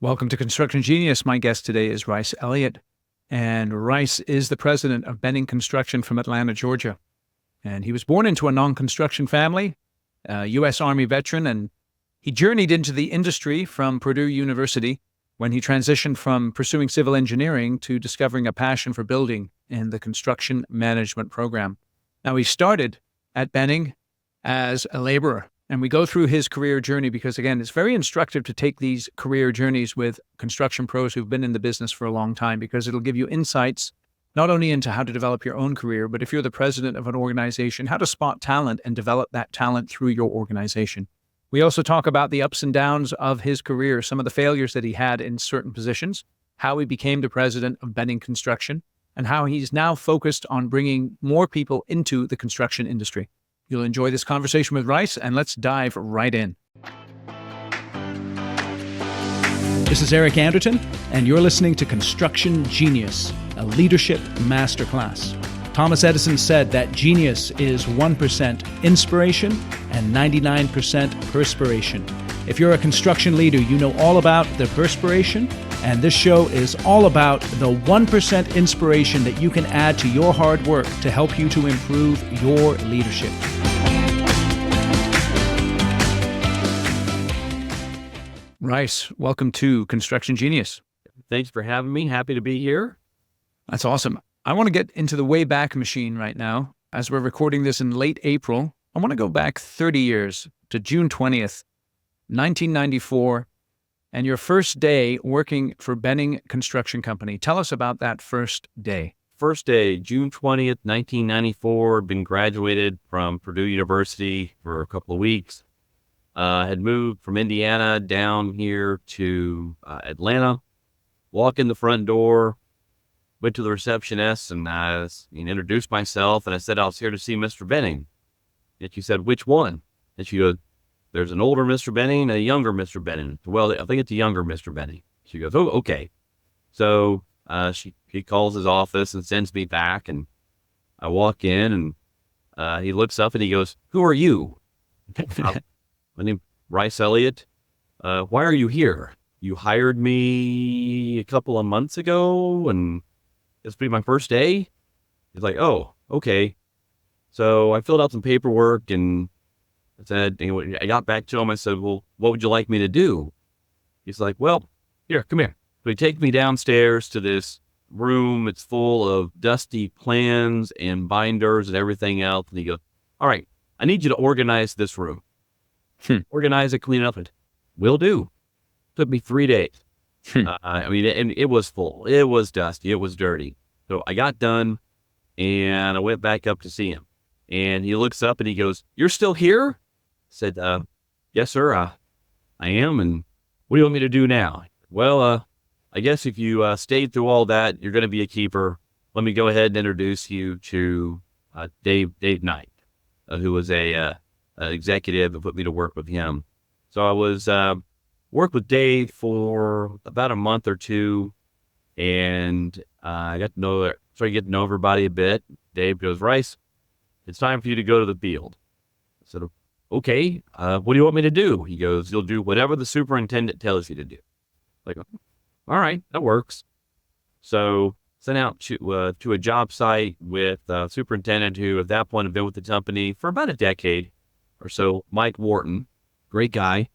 Welcome to Construction Genius. My guest today is Ryce Elliott, and Ryce is the president of Benning Construction from Atlanta, Georgia. And he was born into a non-construction family, a U.S. Army veteran, and he journeyed into the industry from Purdue University when he transitioned from pursuing civil engineering to discovering a passion for building in the construction management program. Now, he started at Benning as a laborer. And we go through his career journey because, again, it's very instructive to take these career journeys with construction pros who've been in the business for a long time, because it'll give you insights not only into how to develop your own career, but if you're the president of an organization, how to spot talent and develop that talent through your organization. We also talk about the ups and downs of his career, some of the failures that he had in certain positions, how he became the president of Benning Construction, and how he's now focused on bringing more people into the construction industry. You'll enjoy this conversation with Ryce, and let's dive right in. This is Eric Anderton, and you're listening to Construction Genius, a leadership masterclass. Thomas Edison said that genius is 1% inspiration and 99% perspiration. If you're a construction leader, you know all about the perspiration, and this show is all about the 1% inspiration that you can add to your hard work to help you to improve your leadership. Ryce, welcome to Construction Genius. Thanks for having me. Happy to be here. That's awesome. I want to get into the Wayback Machine right now. As we're recording this in late April, I want to go back 30 years to June 20th, 1994, and your first day working for Benning Construction Company. Tell us about that first day. First day, June 20th, 1994, been graduated from Purdue University for a couple of weeks. Had moved from Indiana down here to Atlanta. Walk in the front door, went to the receptionist and introduced myself, and I said I was here to see Mr. Benning. And she said, "Which one?" And she goes, "There's an older Mr. Benning and a younger Mr. Benning." "Well, I think it's a younger Mr. Benning." She goes, "Oh, okay." So she calls his office and sends me back, and I walk in, and he looks up and he goes, "Who are you?" "My name's Ryce Elliott. Why are you here? You hired me a couple of months ago, and it's be my first day." He's like, "Oh, okay." So I filled out some paperwork, and I said, I got back to him. I said, "Well, what would you like me to do?" He's like, "Well, here, come here." So he takes me downstairs to this room. It's full of dusty plans and binders and everything else. And he goes, "All right, I need you to organize this room. Organize it, clean it up." And will do. Took me 3 days. And it was full. It was dusty. It was dirty. So I got done, and I went back up to see him. And he looks up and he goes, "You're still here?" I said, "Yes, sir, I am. And what do you want me to do now?" "Well, I guess if you stayed through all that, you're going to be a keeper. Let me go ahead and introduce you to Dave Knight, who was a executive that put me to work with him." So I was worked with Dave for about a month or two, and I started getting to know everybody a bit. Dave goes, "Ryce, it's time for you to go to the field." I said, "Okay, what do you want me to do?" He goes, "You'll do whatever the superintendent tells you to do." Like, all right, that works. So sent out to a job site with a superintendent who at that point had been with the company for about a decade or so, Mike Wharton, great guy.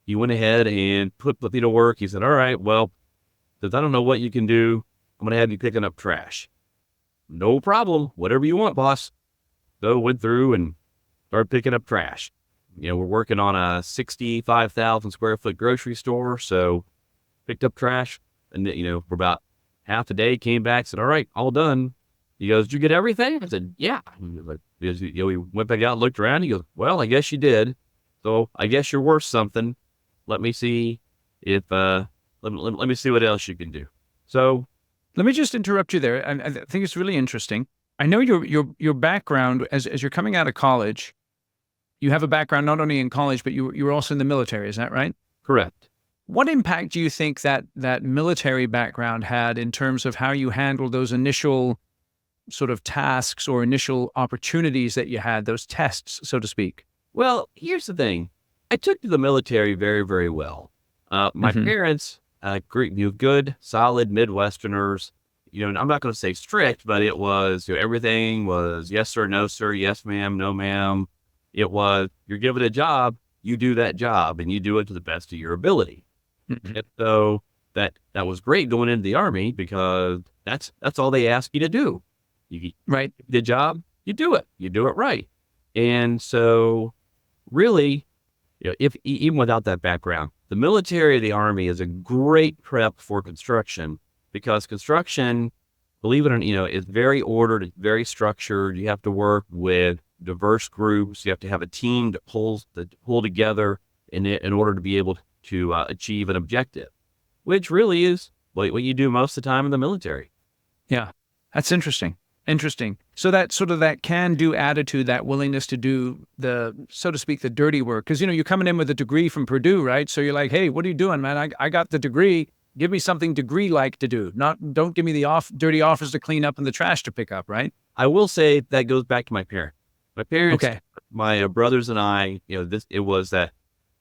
He went ahead and put me to work. He said, "All right, well, since I don't know what you can do, I'm going to have you picking up trash." "No problem. Whatever you want, boss." So went through and started picking up trash. We're working on a 65,000 square foot grocery store. So picked up trash, and for about half a day, came back, said, "All right, all done." He goes, "Did you get everything?" I said, "Yeah." We went back out and looked around. He goes, "Well, I guess you did. So I guess you're worth something. Let me see if, let me see what else you can do." So let me just interrupt you there. I think it's really interesting. I know your background as you're coming out of college, you have a background not only in college, but you were also in the military. Is that right? correct. What impact do you think that military background had in terms of how you handled those initial sort of tasks or initial opportunities that you had, those tests, so to speak? Well, here's the thing. I took to the military very, very well. My parents great, good, solid Midwesterners. And I'm not going to say strict, but it was, everything was yes, sir, no, sir, yes, ma'am, no, ma'am. It was, you're given a job, you do that job and you do it to the best of your ability. Mhm. And so that was great going into the Army because that's all they ask you to do. You Right. the job, you do it right. And so really, if even without that background, the military or the Army is a great prep for construction because construction, believe it or not, is very ordered, it's very structured. You have to work with diverse groups. You have to have a team that pull together in order to be able to achieve an objective, which really is what you do most of the time in the military. Yeah. That's interesting. Interesting. So that sort of that can-do attitude, that willingness to do the, so to speak, the dirty work. Because, you're coming in with a degree from Purdue, right? So you're like, hey, what are you doing, man? I got the degree. Give me something degree-like to do. Don't give me the dirty office to clean up and the trash to pick up, right? I will say that goes back to my parents. My parents, Okay. my brothers and I, it was that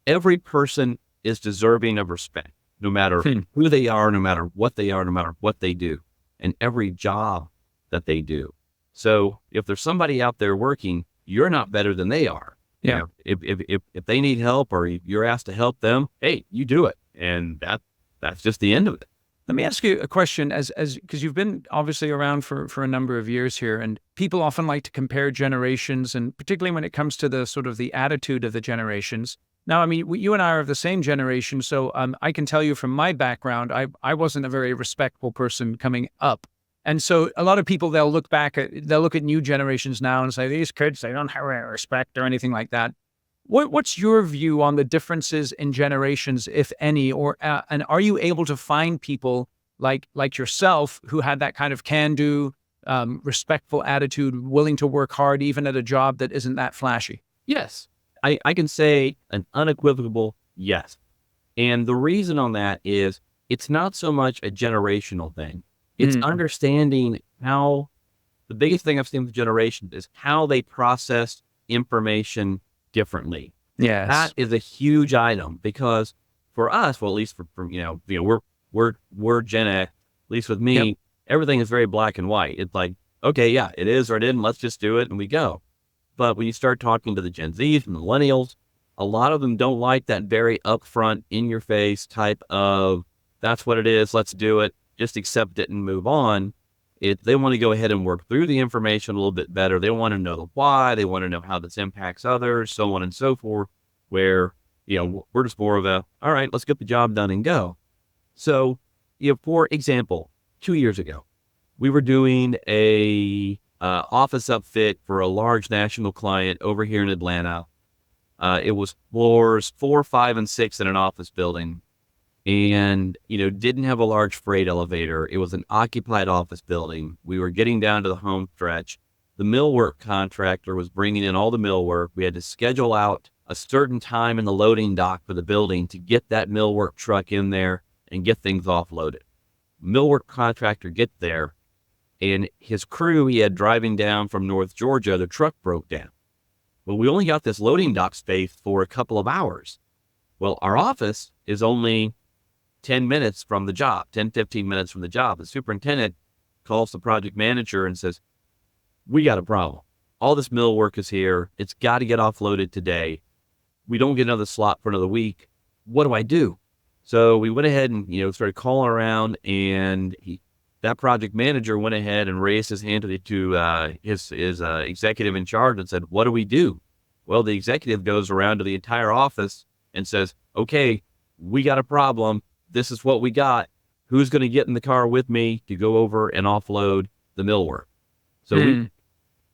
every person is deserving of respect, no matter who they are, no matter what they are, no matter what they do, and every job that they do. So if there's somebody out there working, you're not better than they are. Yeah. If they need help or you're asked to help them, hey, you do it. And that's just the end of it. Let me ask you a question, as because you've been obviously around for a number of years here, and people often like to compare generations, and particularly when it comes to the sort of the attitude of the generations. Now, I mean, you and I are of the same generation, so I can tell you from my background, I wasn't a very respectful person coming up. And so a lot of people, they'll look at new generations now and say, these kids, they don't have any respect or anything like that. What's your view on the differences in generations, if any, or and are you able to find people like yourself who had that kind of can-do, respectful attitude, willing to work hard even at a job that isn't that flashy? Yes, I can say an unequivocal yes. And the reason on that is it's not so much a generational thing. It's understanding how the biggest thing I've seen with generations is how they process information differently. Yes. That is a huge item because for us, well, at least for we're Gen X, at least with me, everything is very black and white. It's like, okay, yeah, it is or it isn't. Let's just do it and we go. But when you start talking to the Gen Zs and the millennials, a lot of them don't like that very upfront, in your face type of, that's what it is. Let's do it. Just accept it and move on. They want to go ahead and work through the information a little bit better. They want to know the why. They want to know how this impacts others, so on and so forth, where, we're just more of a, all right, let's get the job done and go. So, for example, 2 years ago, we were doing a office upfit for a large national client over here in Atlanta. It was floors 4, 5, and 6 in an office building. And, didn't have a large freight elevator. It was an occupied office building. We were getting down to the home stretch. The millwork contractor was bringing in all the millwork. We had to schedule out a certain time in the loading dock for the building to get that millwork truck in there and get things offloaded. Millwork contractor gets there, and his crew he had driving down from North Georgia, the truck broke down. Well, we only got this loading dock space for a couple of hours. Well, our office is only 10 minutes from the job, 10, 15 minutes from the job. The superintendent calls the project manager and says, we got a problem. All this millwork is here. It's got to get offloaded today. We don't get another slot for another week. What do I do? So we went ahead and, started calling around, and that project manager went ahead and raised his hand to his executive in charge and said, what do we do? Well, the executive goes around to the entire office and says, okay, we got a problem. This is what we got. Who's going to get in the car with me to go over and offload the millwork? So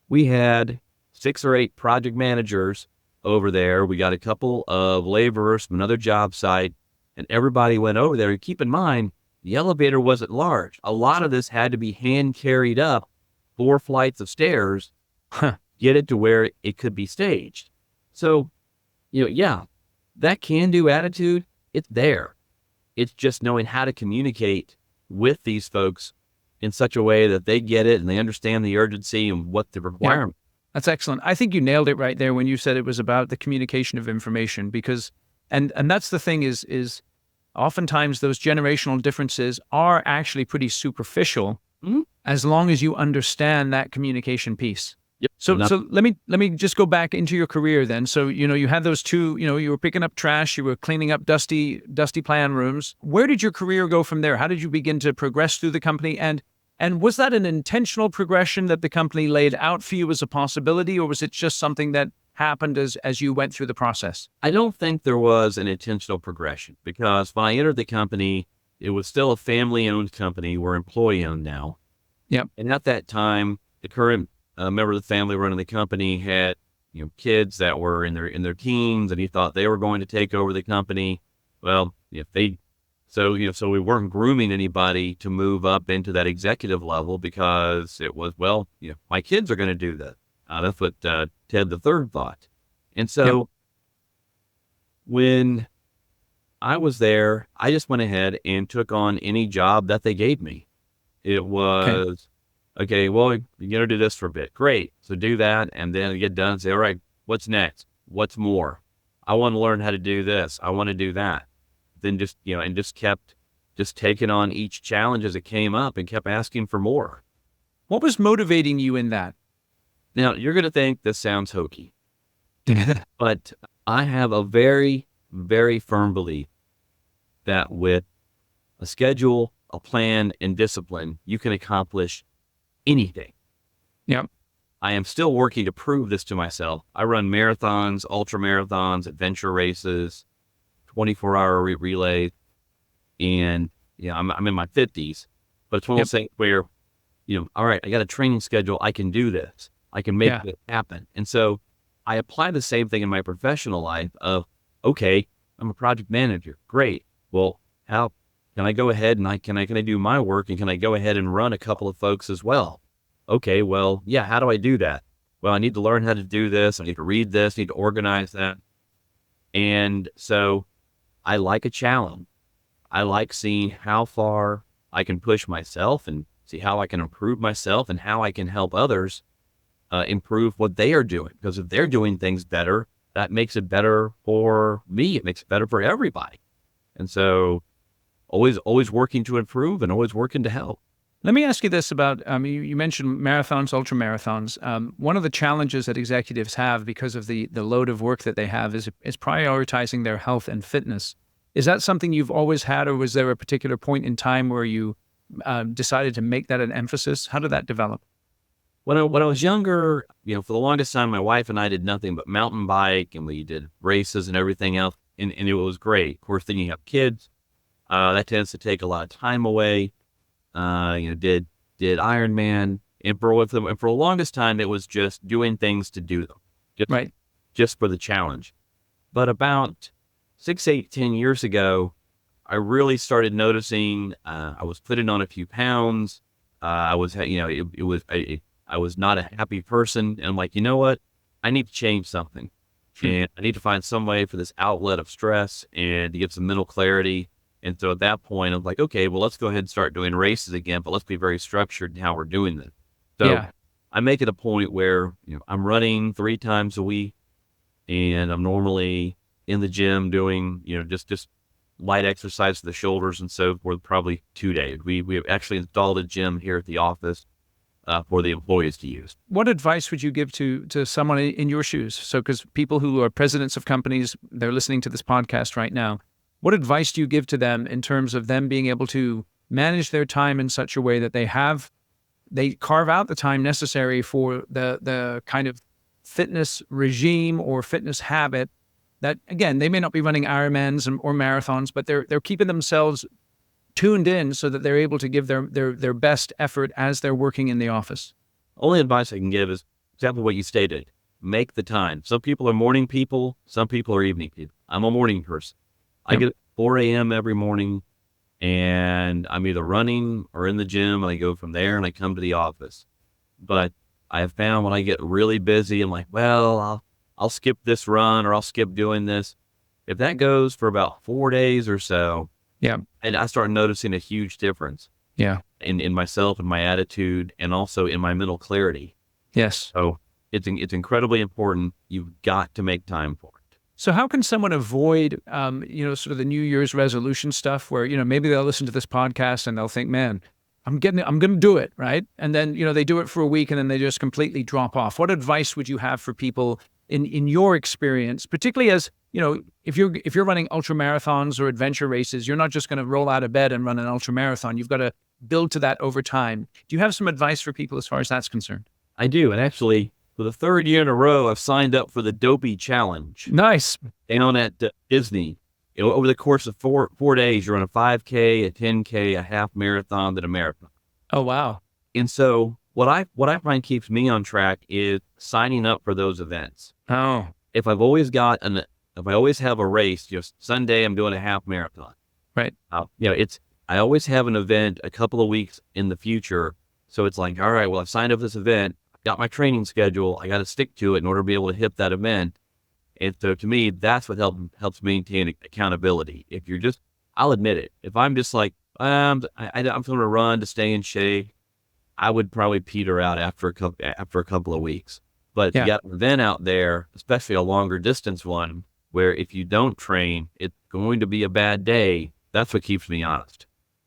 we had 6 or 8 project managers over there. We got a couple of laborers from another job site, and everybody went over there. And keep in mind, the elevator wasn't large. A lot of this had to be hand carried up 4 flights of stairs, get it to where it could be staged. So, that can-do attitude, it's there. It's just knowing how to communicate with these folks in such a way that they get it and they understand the urgency and what the requirement. Yeah, that's excellent. I think you nailed it right there when you said it was about the communication of information, because, and that's the thing is oftentimes those generational differences are actually pretty superficial Mhm. as long as you understand that communication piece. Yep. So let me just go back into your career then. So, you had those two, you were picking up trash, you were cleaning up dusty plan rooms. Where did your career go from there? How did you begin to progress through the company? And was that an intentional progression that the company laid out for you as a possibility, or was it just something that happened as you went through the process? I don't think there was an intentional progression because when I entered the company, it was still a family-owned company. We're employee-owned now. Yep. And at that time, the current member of the family running the company had, kids that were in their teens, and he thought they were going to take over the company. Well, so we weren't grooming anybody to move up into that executive level because it was, well, my kids are going to do that. That's what Ted the Third thought. And so Yep. when I was there, I just went ahead and took on any job that they gave me. It was, okay, well, you're going to do this for a bit. Great. So do that. And then get done and say, all right, what's next? What's more? I want to learn how to do this. I want to do that. Then just kept taking on each challenge as it came up and kept asking for more. What was motivating you in that? Now, you're going to think this sounds hokey, but I have a very, very firm belief that with a schedule, a plan, and discipline, you can accomplish anything. Yep. I am still working to prove this to myself. I run marathons, ultra marathons, adventure races, 24-hour relays, and I'm in my 50s, but it's one of those things where, all right, I got a training schedule. I can do this. I can make it happen. And so I apply the same thing in my professional life of, okay, I'm a project manager. Great. Well, how can I go ahead and can I do my work, and can I go ahead and run a couple of folks as well? Okay, well, yeah, how do I do that? Well, I need to learn how to do this. I need to read this, I need to organize that. And so I like a challenge. I like seeing how far I can push myself and see how I can improve myself and how I can help others improve what they are doing. Because if they're doing things better, that makes it better for me. It makes it better for everybody. And so always working to improve and always working to help. Let me ask you this about, you mentioned marathons, ultra marathons. One of the challenges that executives have because of the load of work that they have is prioritizing their health and fitness. Is that something you've always had, or was there a particular point in time where you decided to make that an emphasis? How did that develop? When I was younger, for the longest time, my wife and I did nothing but mountain bike, and we did races and everything else, and it was great. Of course, then you have kids. That tends to take a lot of time away. Did Ironman, and for the longest time, it was just doing things to do them, just for the challenge. But about 6, 8, 10 years ago, I really started noticing I was putting on a few pounds. I was not a happy person, and I'm like, you know what? I need to change something, and I need to find some way for this outlet of stress and to get some mental clarity. And so at that point, I'm like, okay, well, let's go ahead and start doing races again, but let's be very structured in how we're doing this. So I make it a point where, I'm running 3 times a week, and I'm normally in the gym doing, just light exercise for the shoulders and so forth, probably 2 days. We have actually installed a gym here at the office for the employees to use. What advice would you give to someone in your shoes? So, because people who are presidents of companies, they're listening to this podcast right now. What advice do you give to them in terms of them being able to manage their time in such a way that they carve out the time necessary for the kind of fitness regime or fitness habit that, again, they may not be running Ironmans or marathons, but they're keeping themselves tuned in so that they're able to give their best effort as they're working in the office? Only advice I can give is exactly what you stated. Make the time. Some people are morning people. Some people are evening people. I'm a morning person. I get up at 4 a.m. every morning, and I'm either running or in the gym, and I go from there and I come to the office. But I have found when I get really busy, I'm like, well, I'll skip this run or I'll skip doing this. If that goes for about 4 days or so, and I start noticing a huge difference in myself and my attitude, and also in my mental clarity. Yes. So it's incredibly important. You've got to make time for it. So how can someone avoid, sort of the New Year's resolution stuff where, maybe they'll listen to this podcast and they'll think, man, I'm going to do it, right? And then, they do it for a week and then they just completely drop off. What advice would you have for people in your experience, particularly as, if you're running ultra marathons or adventure races, you're not just going to roll out of bed and run an ultra marathon. You've got to build to that over time. Do you have some advice for people as far as that's concerned? I do. And actually, for the third year in a row, I've signed up for the Dopey Challenge. Nice. Down at Disney. Over the course of four days, you run a 5K, a 10K, a half marathon, then a marathon. Oh, wow. And so what I find keeps me on track is signing up for those events. Oh, If I always have a race, Sunday I'm doing a half marathon. right. I always have an event a couple of weeks in the future. So it's like, all right, well, I've signed up for this event, I've got my training schedule, I got to stick to it in order to be able to hit that event. And so to me, that's what helps maintain accountability. If you're just, I'll admit it, if I'm just like, I'm going to run to stay in shape, I would probably peter out after a couple of weeks. But if you got an event out there, especially a longer distance one, where if you don't train, it's going to be a bad day. That's what keeps me honest.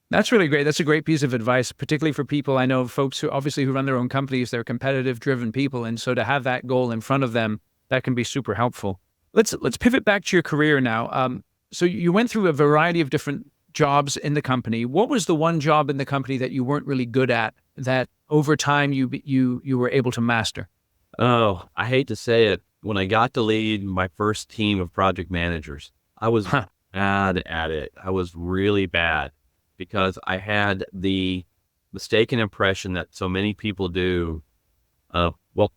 That's really great. That's a great piece of advice, particularly for people. I know folks who run their own companies, they're competitive driven people. And so to have that goal in front of them, that can be super helpful. Let's pivot back to your career now. So you went through a variety of different jobs in the company. What was the one job in the company that you weren't really good at that over time you were able to master? Oh, I hate to say it. When I got to lead my first team of project managers, I was bad at it. I was really bad because I had the mistaken impression that so many people do. Well,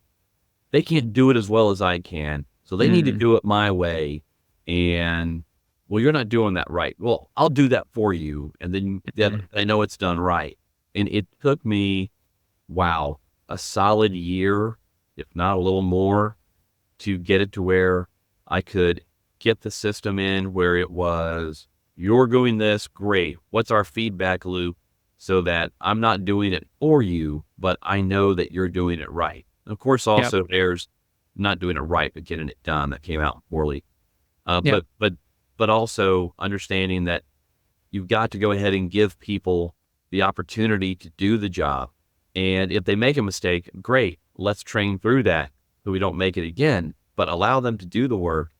they can't do it as well as I can, so they need to do it my way. And well, you're not doing that right. Well, I'll do that for you, and then I know it's done right. And it took me, a solid year, if not a little more, to get it to where I could get the system in where it was, you're doing this, great. What's our feedback loop so that I'm not doing it for you, but I know that you're doing it right. And of course, also there's not doing it right, but getting it done that came out poorly. But also understanding that you've got to go ahead and give people the opportunity to do the job. And if they make a mistake, great, let's train through that so we don't make it again, but allow them to do the work,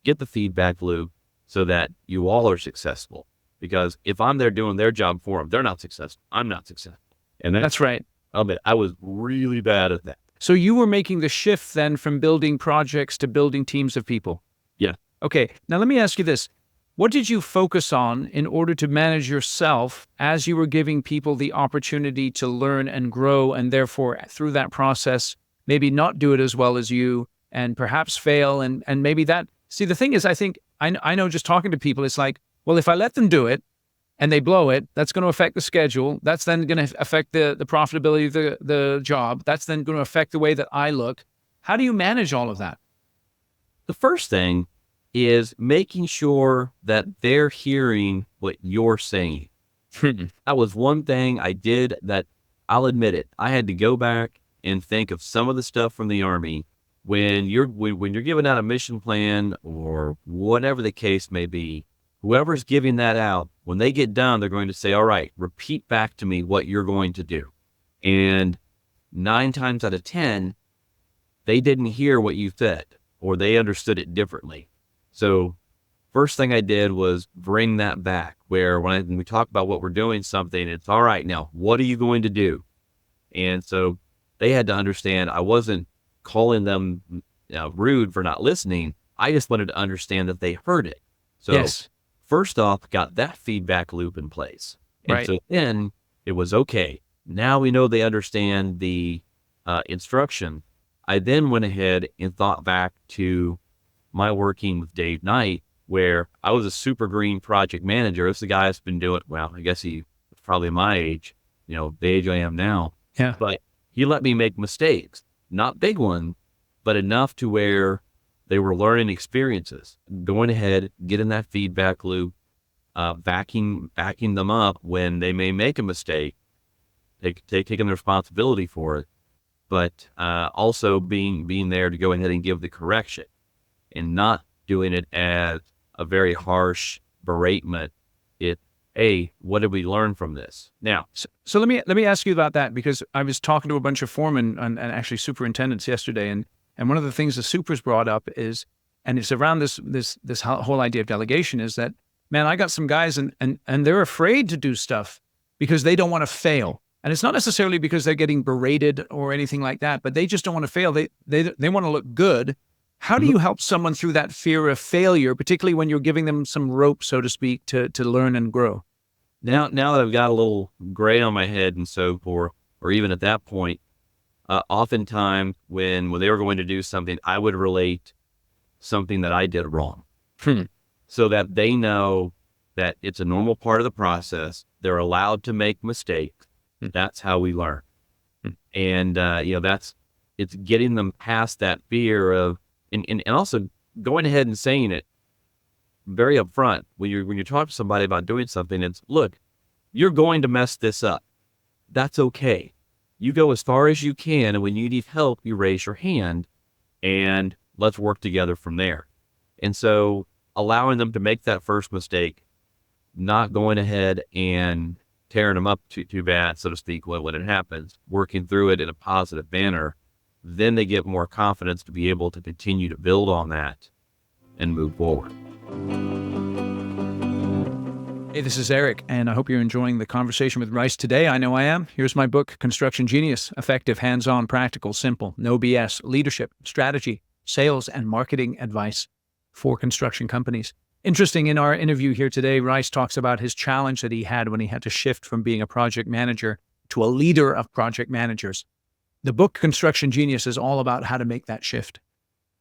get the feedback loop so that you all are successful. Because if I'm there doing their job for them, they're not successful. I'm not successful. And that's right. I'll admit, I was really bad at that. So you were making the shift then from building projects to building teams of people. Yeah. Okay. Now let me ask you this. What did you focus on in order to manage yourself as you were giving people the opportunity to learn and grow, and therefore through that process, maybe not do it as well as you and perhaps fail? And maybe that, see, the thing is, I know just talking to people, it's like, well, if I let them do it and they blow it, that's going to affect the schedule. That's then going to affect the profitability of the job. That's then going to affect the way that I look. How do you manage all of that? The first thing is making sure that they're hearing what you're saying. That was one thing I did that, I'll admit it, I had to go back and think of some of the stuff from the Army. When you're giving out a mission plan or whatever the case may be, whoever's giving that out, when they get done, they're going to say, all right, repeat back to me what you're going to do. And 9 times out of 10, they didn't hear what you said, or they understood it differently. So first thing I did was bring that back, where when we talk about what we're doing something, it's all right, now, what are you going to do? And so they had to understand I wasn't calling them rude for not listening. I just wanted to understand that they heard it. So first off, got that feedback loop in place. And so then it was okay. Now we know they understand the instruction. I then went ahead and thought back to my working with Dave Knight, where I was a super green project manager. This is the guy that's been doing, well, I guess he was probably my age, the age I am now. Yeah. But he let me make mistakes, not big ones, but enough to where they were learning experiences. Going ahead, getting that feedback loop, backing them up when they may make a mistake, taking the responsibility for it, but also being there to go ahead and give the correction and not doing it as a very harsh beratement. Hey, what did we learn from this? Now, So let me ask you about that, because I was talking to a bunch of foremen and actually superintendents yesterday, and one of the things the supers brought up is, and it's around this whole idea of delegation, is that, man, I got some guys and they're afraid to do stuff because they don't want to fail. And it's not necessarily because they're getting berated or anything like that, but they just don't want to fail. They want to look good. How do you help someone through that fear of failure, particularly when you're giving them some rope, so to speak, to learn and grow? now that I've got a little gray on my head and so forth, or even at that point, oftentimes when they were going to do something, I would relate something that I did wrong, so that they know that it's a normal part of the process. They're allowed to make mistakes. That's how we learn. And, it's getting them past that fear of, and also going ahead and saying it very upfront. When you talk to somebody about doing something, it's, look, you're going to mess this up. That's okay. You go as far as you can. And when you need help, you raise your hand and let's work together from there. And so allowing them to make that first mistake, not going ahead and tearing them up too bad, so to speak, when it happens, working through it in a positive manner, then they get more confidence to be able to continue to build on that and move forward. Hey, this is Eric, and I hope you're enjoying the conversation with Ryce today. I know I am. Here's my book, Construction Genius: Effective, Hands-On, Practical, Simple, No BS, Leadership, Strategy, Sales, and Marketing Advice for Construction Companies. Interesting, in our interview here today, Ryce talks about his challenge that he had when he had to shift from being a project manager to a leader of project managers. The book, Construction Genius, is all about how to make that shift.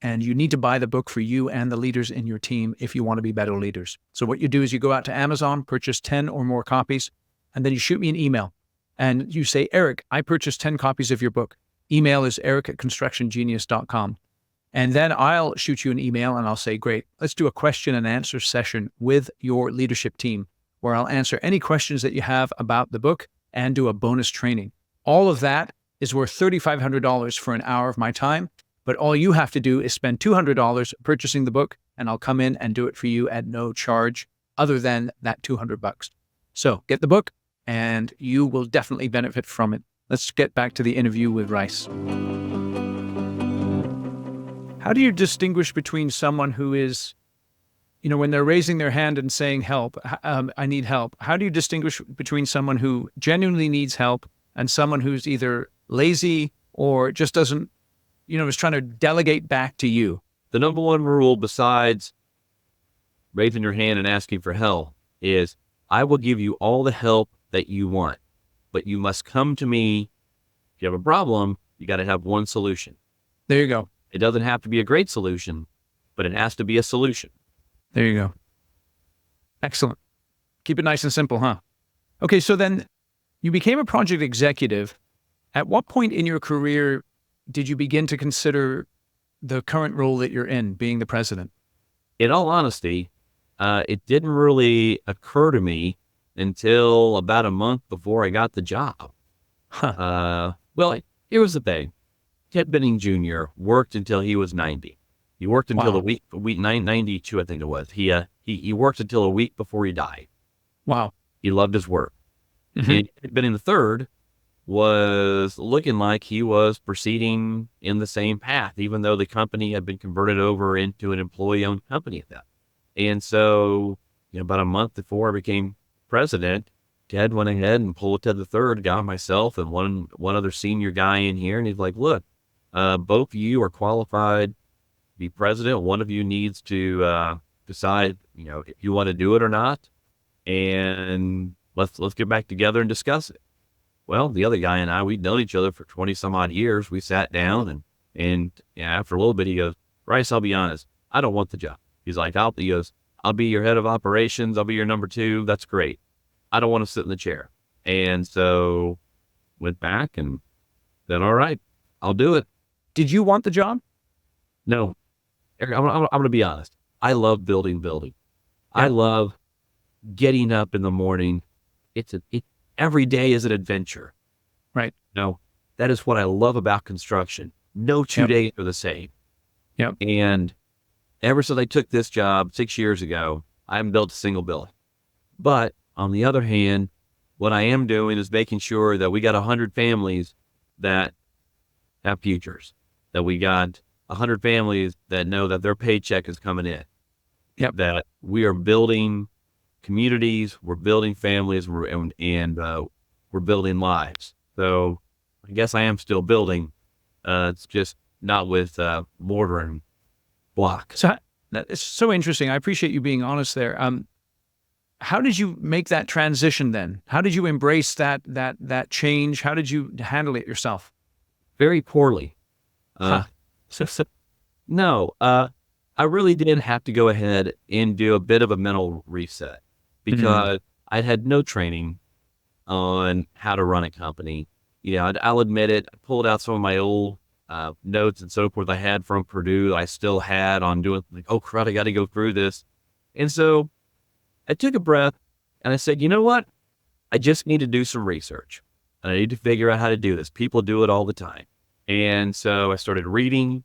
And you need to buy the book for you and the leaders in your team if you want to be better leaders. So what you do is you go out to Amazon, purchase 10 or more copies, and then you shoot me an email. And you say, Eric, I purchased 10 copies of your book. Email is eric@constructiongenius.com. And then I'll shoot you an email and I'll say, great, let's do a question and answer session with your leadership team, where I'll answer any questions that you have about the book and do a bonus training. All of that is worth $3,500 for an hour of my time. But all you have to do is spend $200 purchasing the book, and I'll come in and do it for you at no charge other than that $200. So get the book, and you will definitely benefit from it. Let's get back to the interview with Ryce. How do you distinguish between someone who is, when they're raising their hand and saying, help, I need help? How do you distinguish between someone who genuinely needs help and someone who's either lazy or just doesn't, is trying to delegate back to you? The number one rule, besides raising your hand and asking for help, is I will give you all the help that you want, but you must come to me. If you have a problem, you got to have one solution. There you go. It doesn't have to be a great solution, but it has to be a solution. There you go. Excellent. Keep it nice and simple, huh? Okay, so then you became a project executive. At what point in your career did you begin to consider the current role that you're in, being the president? In all honesty, it didn't really occur to me until about a month before I got the job. Well, here was the thing. Ted Benning Jr. worked until he was 90. He worked until a week 92, I think it was. He worked until a week before he died. Wow. He loved his work. Mm-hmm. And Ted Benning III was looking like he was proceeding in the same path, even though the company had been converted over into an employee-owned company at that. And so, about a month before I became president, Ted went ahead and pulled Ted III, got myself and one other senior guy in here, and he's like, look, both of you are qualified to be president. One of you needs to decide, if you want to do it or not, and let's get back together and discuss it. Well, the other guy and I, we'd known each other for 20 some odd years. We sat down and after a little bit, he goes, Ryce, I'll be honest, I don't want the job. He's like, I'll be your head of operations. I'll be your number 2. That's great. I don't want to sit in the chair. And so went back and said, all right, I'll do it. Did you want the job? No, Eric, I'm going to be honest. I love building. Yeah. I love getting up in the morning. Every day is an adventure. Right. That is what I love about construction. No 2 days are the same. Yep. And ever since I took this job 6 years ago, I haven't built a single building. But on the other hand, what I am doing is making sure that we got 100 families that have futures, that we got 100 families that know that their paycheck is coming in, that we are building communities, we're building families, and we're building lives. So I guess I am still building. It's just not with mortar and block. So it's so interesting. I appreciate you being honest there. How did you make that transition then? How did you embrace that change? How did you handle it yourself? Very poorly. Huh. No, I really did have to go ahead and do a bit of a mental reset because I had no training on how to run a company. I'll admit it. I pulled out some of my old notes and so forth I had from Purdue that I still had on doing like, oh crud, I got to go through this. And so I took a breath and I said, you know what? I just need to do some research and I need to figure out how to do this. People do it all the time. And so I started reading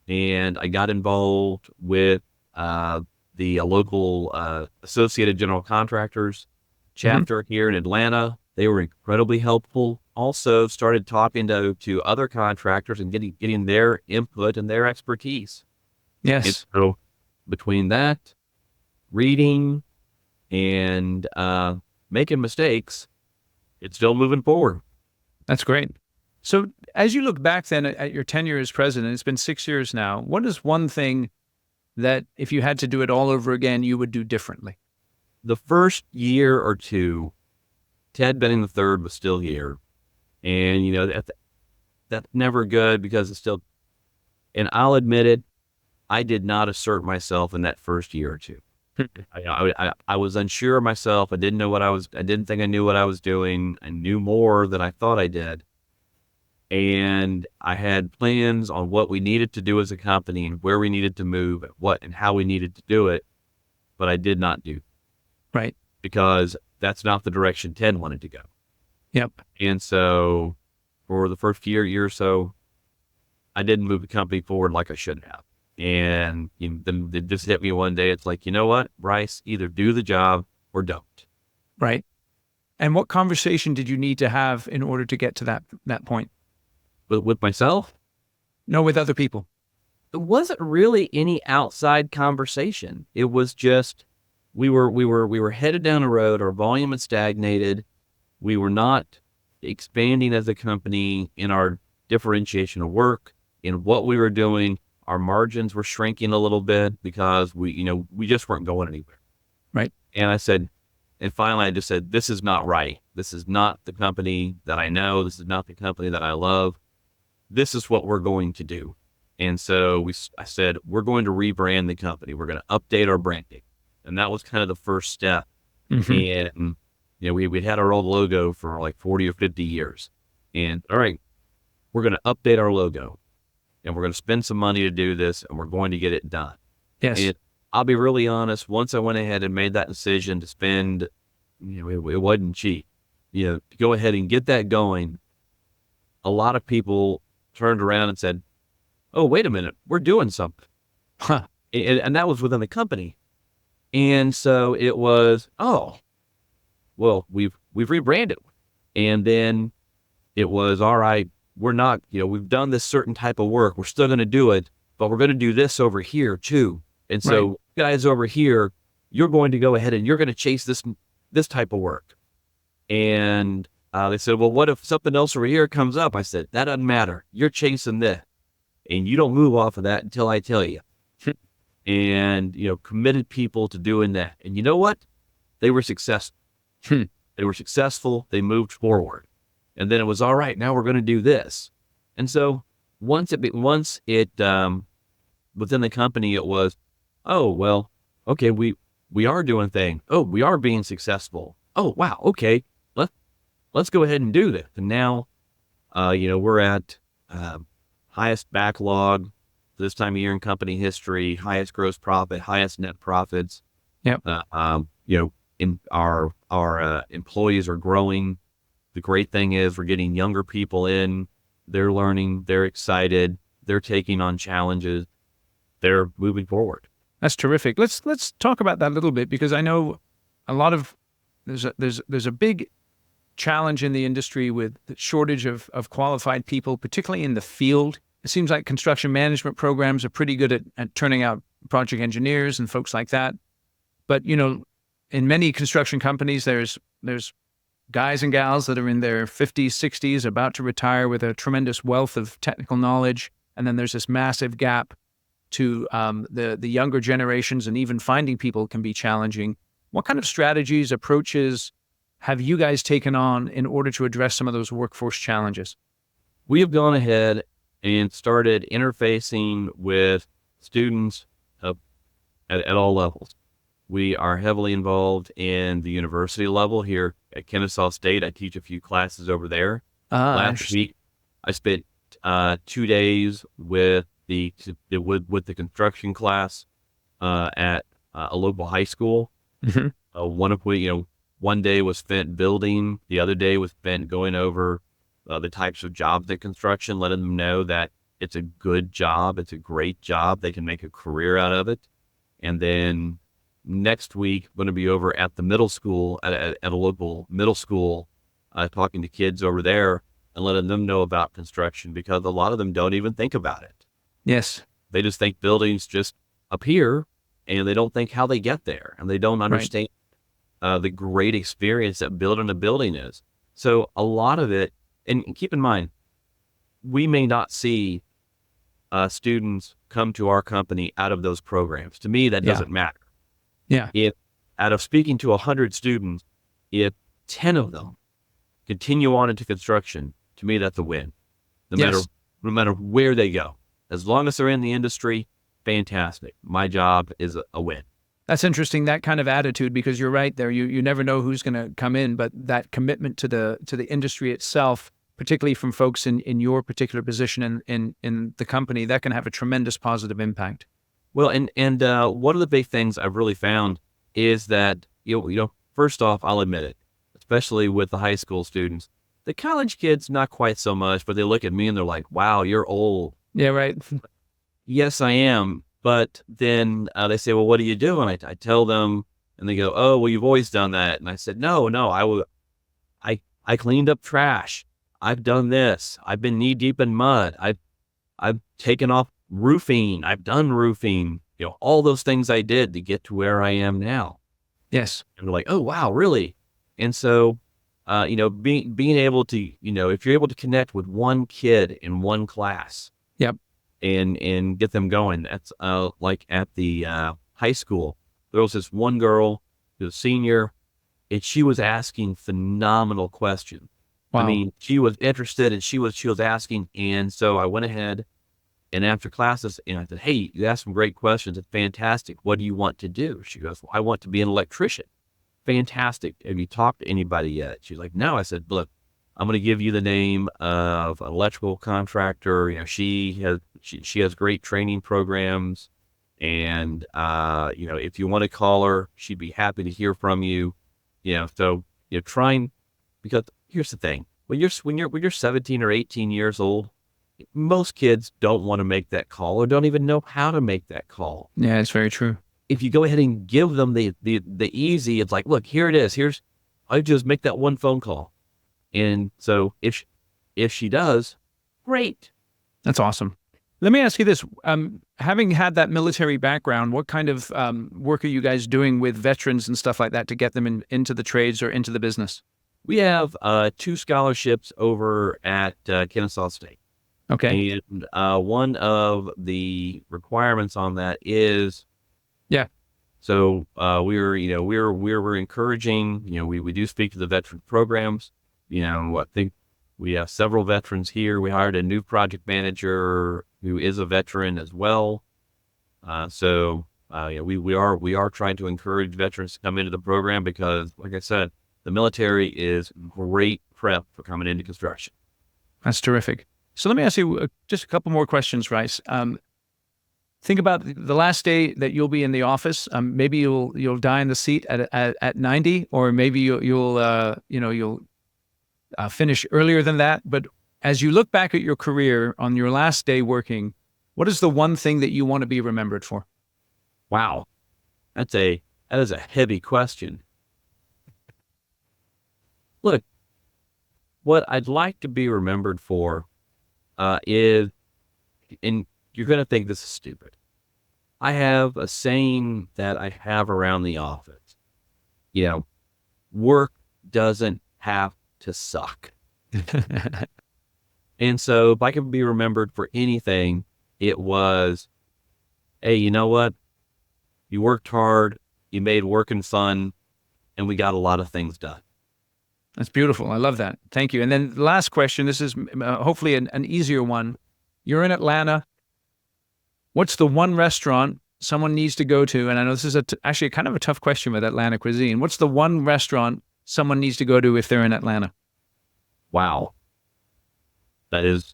and I got involved with the local Associated General Contractors chapter here in Atlanta. They were incredibly helpful. Also started talking to other contractors and getting their input and their expertise. Yes. And so between that, reading, and making mistakes, it's still moving forward. That's great. So as you look back then at your tenure as president, it's been 6 years now. What is one thing that if you had to do it all over again, you would do differently? The first year or two, Ted Benning III was still here. And, that's never good because it's still, and I'll admit it, I did not assert myself in that first year or two. I was unsure of myself. I didn't think I knew what I was doing. I knew more than I thought I did. And I had plans on what we needed to do as a company and where we needed to move and how we needed to do it. But I did not do. Right. Because that's not the direction Ted wanted to go. Yep. And so for the first year or so, I didn't move the company forward like I should have. And then it just hit me one day. It's like, you know what, Ryce, either do the job or don't. Right. And what conversation did you need to have in order to get to that point? With myself? No, with other people. It wasn't really any outside conversation. It was just we were headed down a road. Our volume had stagnated. We were not expanding as a company in our differentiation of work, in what we were doing. Our margins were shrinking a little bit because we just weren't going anywhere. Right. And finally I just said, this is not right. This is not the company that I know. This is not the company that I love. This is what we're going to do. And so I said, we're going to rebrand the company. We're going to update our branding. And that was kind of the first step. And, we'd had our old logo for like 40 or 50 years. And all right, we're going to update our logo. And we're going to spend some money to do this, and we're going to get it done. Yes. And I'll be really honest. Once I went ahead and made that decision to spend, it wasn't cheap. To go ahead and get that going, a lot of people turned around and said, "Oh, wait a minute, we're doing something." Huh. And that was within the company. And so it was, oh, well, we've rebranded, and then it was all right. We're not, we've done this certain type of work. We're still going to do it, but we're going to do this over here too. And so guys over here, you're going to go ahead and you're going to chase this type of work. And they said, well, what if something else over here comes up? I said, that doesn't matter. You're chasing this and you don't move off of that until I tell you. And, committed people to doing that. And you know what? They were successful. They were successful. They moved forward. And then it was all right. Now we're going to do this. And so once it within the company, it was, oh, well, okay, we are doing things. Oh, we are being successful. Oh, wow. Okay. Let's go ahead and do this. And now, we're at highest backlog this time of year in company history, highest gross profit, highest net profits. Yep. In our employees are growing. The great thing is we're getting younger people in. They're learning. They're excited. They're taking on challenges. they're moving forward. That's terrific. Let's talk about that a little bit, because I know a lot of there's a big challenge in the industry with the shortage of qualified people, particularly in the field. It seems like construction management programs are pretty good at turning out project engineers and folks like that. But, in many construction companies, there's guys and gals that are in their 50s, 60s, about to retire with a tremendous wealth of technical knowledge. And then there's this massive gap to the younger generations, and even finding people can be challenging. What kind of strategies, approaches have you guys taken on in order to address some of those workforce challenges? We have gone ahead and started interfacing with students at all levels. We are heavily involved in the university level here at Kennesaw State. I teach a few classes over there. Last week, I spent 2 days with the construction class at a local high school. Mm-hmm. One of which, one day was spent building. The other day was spent going over the types of jobs in construction, letting them know that it's a good job. It's a great job. They can make a career out of it. And then next week, I'm going to be over at the middle school, at a local middle school, talking to kids over there and letting them know about construction, because a lot of them don't even think about it. Yes. They just think buildings just appear, and they don't think how they get there, and they don't understand the great experience that building a building is. So a lot of it, and keep in mind, we may not see students come to our company out of those programs. To me, that doesn't matter. Yeah. If out of speaking to 100 students, if 10 of them continue on into construction, to me, that's a win. No matter where they go. As long as they're in the industry, fantastic. My job is a win. That's interesting, that kind of attitude, because you're right there. You never know who's going to come in, but that commitment to the industry itself, particularly from folks in your particular position in the company, that can have a tremendous positive impact. Well, and one of the big things I've really found is that, first off, I'll admit it, especially with the high school students, the college kids, not quite so much, but they look at me and they're like, wow, you're old. Yeah, right. Yes, I am. But then they say, well, what do you do? And I tell them, and they go, oh, well, you've always done that. And I said, no, I cleaned up trash. I've done this. I've been knee deep in mud. I've taken off roofing. I've done roofing, all those things I did to get to where I am now. Yes. And they're like, oh, wow, really? And so, being able to, if you're able to connect with one kid in one class, yep, and get them going. That's like at the high school, there was this one girl who was a senior, and she was asking phenomenal questions. Wow. I mean, she was interested, and she was asking. And so I went ahead, and after classes, and I said, hey, you asked some great questions. It's fantastic. What do you want to do? She goes, well, I want to be an electrician. Fantastic. Have you talked to anybody yet? She's like, no. I said, look, I'm going to give you the name of an electrical contractor. She has great training programs, and if you want to call her, she'd be happy to hear from you. So trying, because here's the thing: when you're 17 or 18 years old, most kids don't want to make that call or don't even know how to make that call. Yeah, it's very true. If you go ahead and give them the easy, it's like, look, here it is. I just make that one phone call. And so if she does, great. That's awesome. Let me ask you this. Having had that military background, what kind of work are you guys doing with veterans and stuff like that to get them into the trades or into the business? We have 2 scholarships over at Kennesaw State. Okay. And one of the requirements on that is, yeah. So we're encouraging, we do speak to the veteran programs. I think we have several veterans here. We hired a new project manager who is a veteran as well. We are trying to encourage veterans to come into the program because, like I said, the military is great prep for coming into construction. That's terrific. So let me ask you just a couple more questions, Ryce. Think about the last day that you'll be in the office. Maybe you'll die in the seat at 90, or maybe you'll finish earlier than that. But as you look back at your career on your last day working, What is the one thing that you want to be remembered for? Wow. That is a heavy question. Look, what I'd like to be remembered for is, and you're going to think this is stupid. I have a saying that I have around the office. Work doesn't have to suck. And so if I could be remembered for anything, it was, hey, you know what? You worked hard, you made working fun, and we got a lot of things done. That's beautiful. I love that. Thank you. And then the last question, this is hopefully an easier one. You're in Atlanta. What's the one restaurant someone needs to go to? And I know this is actually kind of a tough question with Atlanta cuisine. What's the one restaurant someone needs to go to if they're in Atlanta? Wow. That is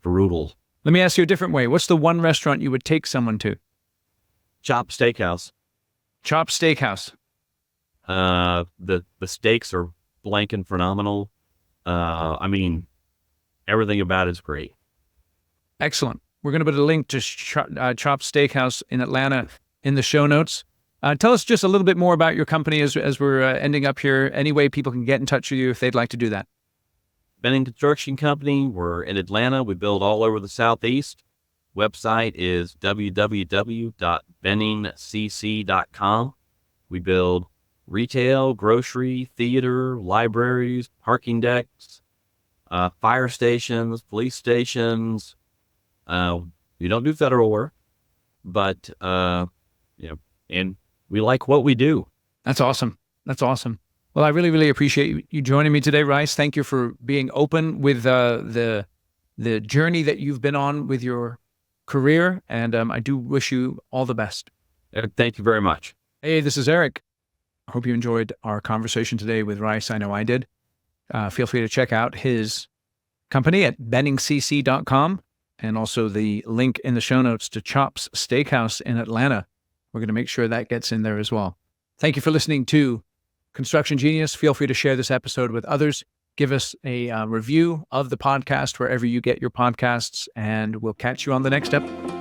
brutal. Let me ask you a different way. What's the one restaurant you would take someone to? Chop Steakhouse. Chop Steakhouse. The steaks are blank and phenomenal. I mean, everything about it is great. Excellent. We're going to put a link to Chop Steakhouse in Atlanta in the show notes. Tell us just a little bit more about your company as we're ending up here. Any way people can get in touch with you if they'd like to do that. Benning Construction Company. We're in Atlanta. We build all over the Southeast. Website is www.benningcc.com. We build retail, grocery, theater, libraries, parking decks, fire stations, police stations. We don't do federal work, but and we like what we do. That's awesome. That's awesome. Well, I really, really appreciate you joining me today, Ryce. Thank you for being open with the journey that you've been on with your career, and I do wish you all the best. Thank you very much. Hey, this is Eric. I hope you enjoyed our conversation today with Ryce. I know I did. Feel free to check out his company at benningcc.com and also the link in the show notes to Chop's Steakhouse in Atlanta. We're going to make sure that gets in there as well. Thank you for listening to Construction Genius. Feel free to share this episode with others. Give us a review of the podcast wherever you get your podcasts, and we'll catch you on the next episode.